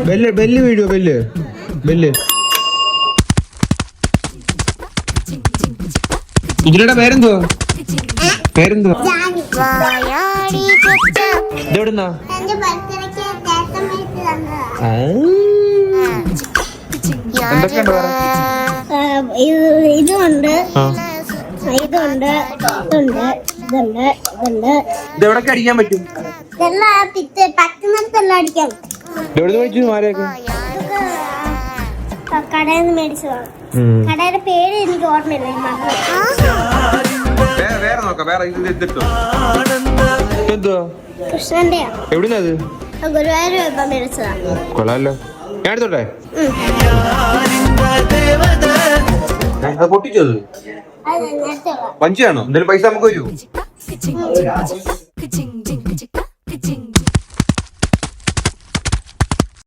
Bell video bell. ഇതിലൂടെ പേരെന്തുവാ? ഇതെവിടുന്നാ? എന്തൊക്കെയുണ്ട്? ഇതുണ്ട്, ഇതെവിടൊക്കെ അടിക്കാൻ പറ്റും? പറ്റുന്നിടത്തെല്ലാം അടിക്കാം. എവിടെ മേടിച്ചു മാലയൊക്കെ? കടയിൽ നിന്ന് മേടിച്ചതാണ്. കടയുടെ പേര് എനിക്ക് ഓർമ്മയില്ല. വേറെ നോക്കാം. വേറെ എന്തുവാ? കൃഷ്ണന്റെയാ. എവിടുന്നാ അത്? ഗുരുവായൂർ ഇപ്പം മേടിച്ചതാ. കൊള്ളാലോ. ഞാൻ എടുത്തോട്ടെ? പൊട്ടിച്ചത് അത് നേരത്തെ പഞ്ചാണോ? എന്തെങ്കിലും പൈസ നമുക്ക് വരുമോ?